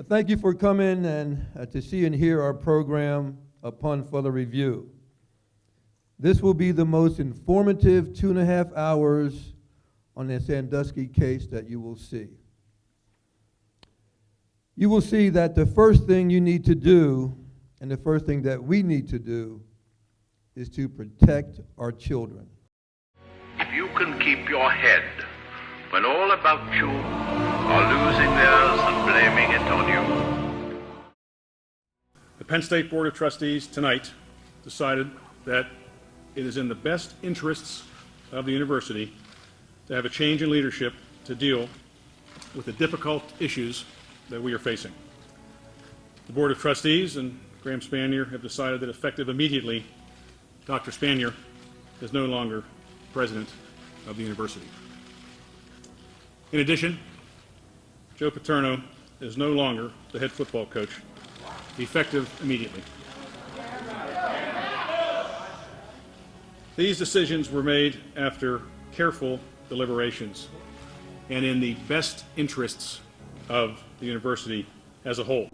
Thank you for coming and to see and hear our program upon further review. This will be the most informative 2.5 hours on the Sandusky case that you will see. You will see that the first thing you need to do, and the first thing that we need to do, is to protect our children. If you can keep your head when all about you are losing theirs and blaming it on you. The Penn State Board of Trustees tonight decided that it is in the best interests of the university to have a change in leadership to deal with the difficult issues that we are facing. The Board of Trustees and Graham Spanier have decided that effective immediately, Dr. Spanier is no longer president of the university. In addition, Joe Paterno is no longer the head football coach, effective immediately. These decisions were made after careful deliberations and in the best interests of the university as a whole.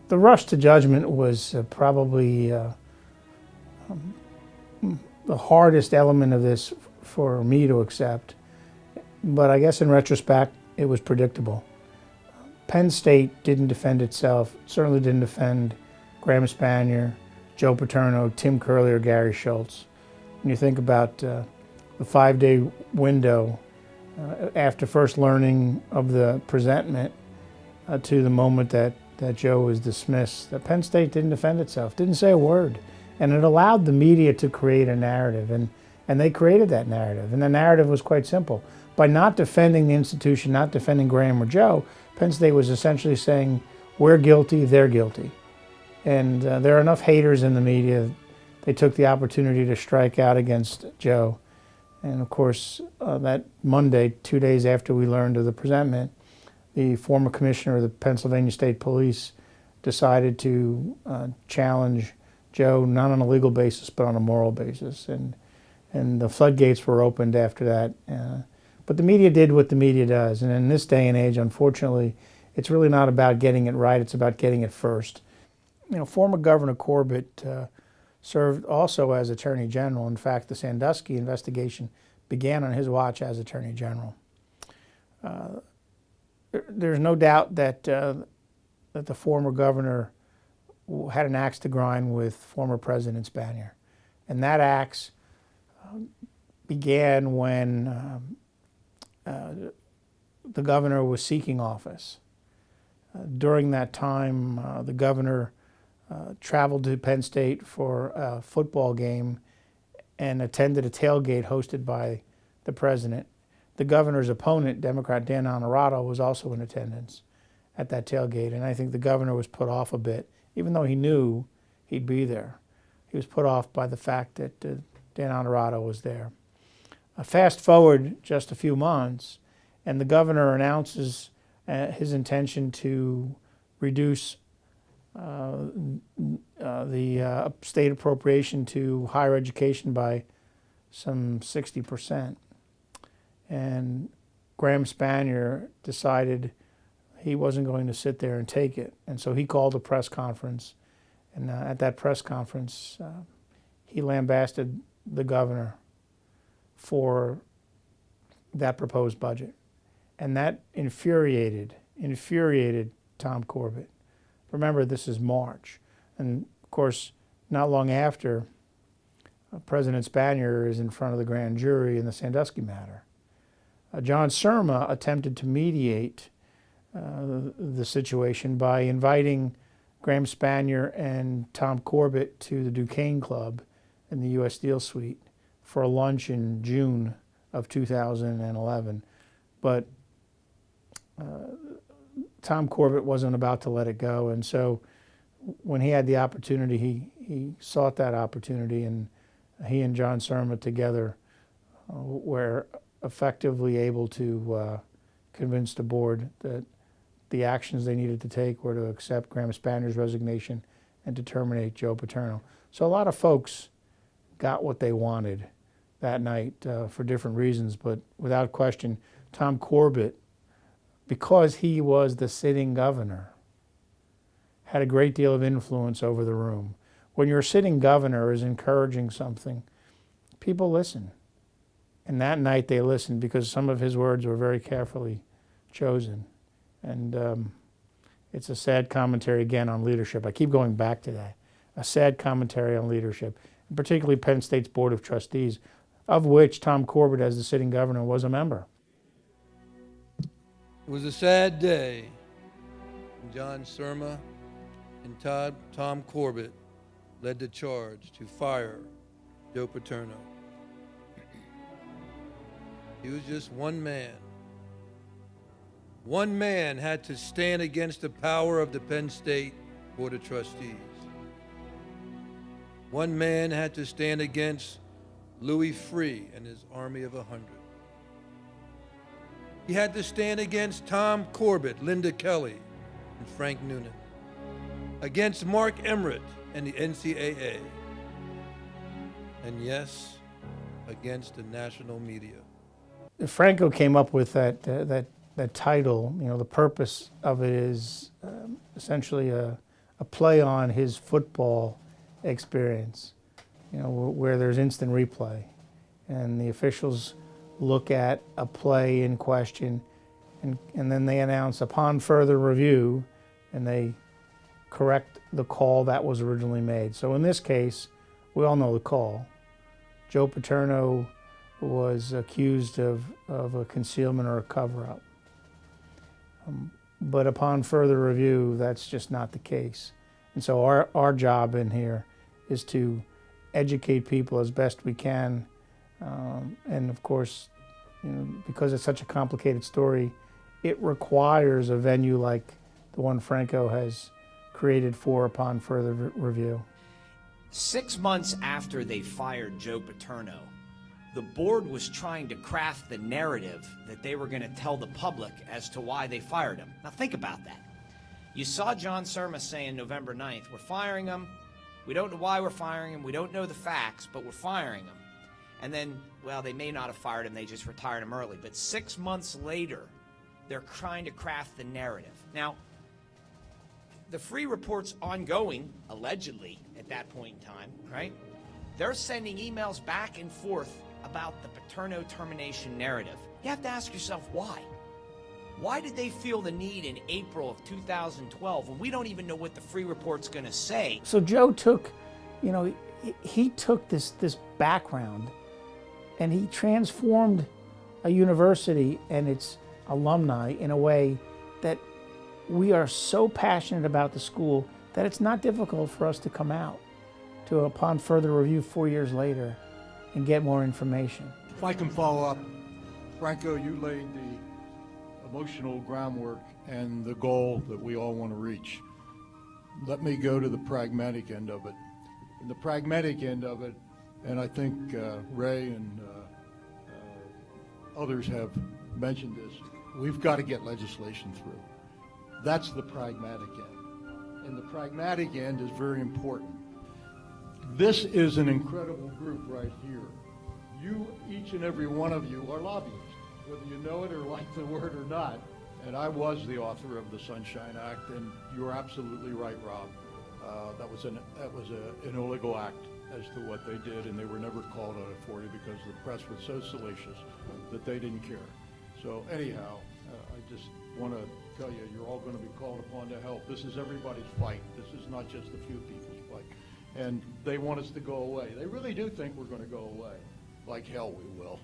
The rush to judgment was probably the hardest element of this for me to accept, but I guess in retrospect it was predictable. Penn State didn't defend itself, certainly didn't defend Graham Spanier, Joe Paterno, Tim Curley, or Gary Schultz. When you think about the 5-day window after first learning of the presentment to the moment that Joe was dismissed, that Penn State didn't defend itself, didn't say a word. And it allowed the media to create a narrative, and they created that narrative. And the narrative was quite simple. By not defending the institution, not defending Graham or Joe, Penn State was essentially saying, we're guilty, they're guilty. And there are enough haters in the media. They took the opportunity to strike out against Joe. And of course, that Monday, 2 days after we learned of the presentment, the former commissioner of the Pennsylvania State Police decided to challenge Joe, not on a legal basis, but on a moral basis. And the floodgates were opened after that. But the media did what the media does. And in this day and age, unfortunately, it's really not about getting it right, it's about getting it first. You know, former Governor Corbett served also as Attorney General. In fact, the Sandusky investigation began on his watch as Attorney General. There's no doubt that the former governor had an axe to grind with former President Spanier. And that axe began when the governor was seeking office. During that time, the governor traveled to Penn State for a football game and attended a tailgate hosted by the president. The governor's opponent, Democrat Dan Honorato, was also in attendance at that tailgate, and I think the governor was put off a bit, even though he knew he'd be there. He was put off by the fact that Dan Honorato was there. Fast forward just a few months, and the governor announces his intention to reduce the state appropriation to higher education by some 60%. And Graham Spanier decided he wasn't going to sit there and take it. And so he called a press conference. And at that press conference, he lambasted the governor for that proposed budget. And that infuriated Tom Corbett. Remember, this is March. And of course, not long after, President Spanier is in front of the grand jury in the Sandusky matter. John Surma attempted to mediate the situation by inviting Graham Spanier and Tom Corbett to the Duquesne Club in the U.S. Steel Suite for a lunch in June of 2011. But Tom Corbett wasn't about to let it go, and so when he had the opportunity, he sought that opportunity, and he and John Surma together were effectively able to convince the board that the actions they needed to take were to accept Graham Spanier's resignation and to terminate Joe Paterno. So a lot of folks got what they wanted that night for different reasons, but without question, Tom Corbett, because he was the sitting governor, had a great deal of influence over the room. When your sitting governor is encouraging something, people listen. And that night they listened because some of his words were very carefully chosen. And it's a sad commentary again on leadership. I keep going back to that. A sad commentary on leadership, and particularly Penn State's Board of Trustees, of which Tom Corbett, as the sitting governor, was a member. It was a sad day when John Surma and Tom Corbett led the charge to fire Joe Paterno. He was just one man. One man had to stand against the power of the Penn State Board of Trustees. One man had to stand against Louis Freeh and his army of 100. He had to stand against Tom Corbett, Linda Kelly, and Frank Noonan, against Mark Emmert and the NCAA, and yes, against the national media. Franco came up with that title. You know, the purpose of it is essentially a play on his football experience, you know, where there's instant replay, and the officials look at a play in question, and then they announce upon further review, and they correct the call that was originally made. So in this case, we all know the call. Joe Paterno was accused of a concealment or a cover-up. But upon further review, that's just not the case. And so our job in here is to educate people as best we can. And of course, you know, because it's such a complicated story, it requires a venue like the one Franco has created for upon further review. 6 months after they fired Joe Paterno, the board was trying to craft the narrative that they were going to tell the public as to why they fired him. Now think about that. You saw John Surma saying November 9th, we're firing him. We don't know why we're firing him. We don't know the facts, but we're firing him. And then, well, they may not have fired him. They just retired him early. But 6 months later, they're trying to craft the narrative. Now, the Free Report's ongoing, allegedly, at that point in time, right? They're sending emails back and forth about the Paterno termination narrative. You have to ask yourself why. Why did they feel the need in April of 2012 when we don't even know what the Free Report's going to say? So Joe took, you know, he took this background and he transformed a university and its alumni in a way that we are so passionate about the school that it's not difficult for us to come out to, upon further review 4 years later, and get more information. If I can follow up, Franco, you laid the emotional groundwork and the goal that we all want to reach. Let me go to the pragmatic end of it. And the pragmatic end of it, and I think Ray and others have mentioned this, we've got to get legislation through. That's the pragmatic end. And the pragmatic end is very important. This is an incredible group right here. You, each and every one of you, are lobbyists, whether you know it or like the word or not. And I was the author of the Sunshine Act, and you're absolutely right, Rob. That was an illegal act as to what they did, and they were never called on it for you because the press was so salacious that they didn't care. So anyhow, I just want to tell you, you're all going to be called upon to help. This is everybody's fight. This is not just a few people's fight. And they want us to go away. They really do think we're going to go away. Like hell we will.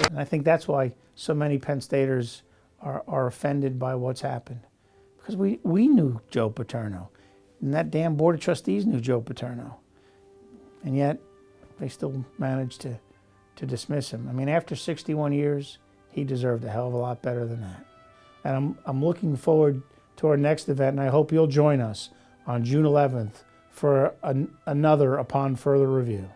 And I think that's why so many Penn Staters are offended by what's happened. Because we knew Joe Paterno, and that damn Board of Trustees knew Joe Paterno. And yet, they still managed to dismiss him. I mean, after 61 years, he deserved a hell of a lot better than that. And I'm looking forward to our next event, and I hope you'll join us on June 11th for another Upon Further Review.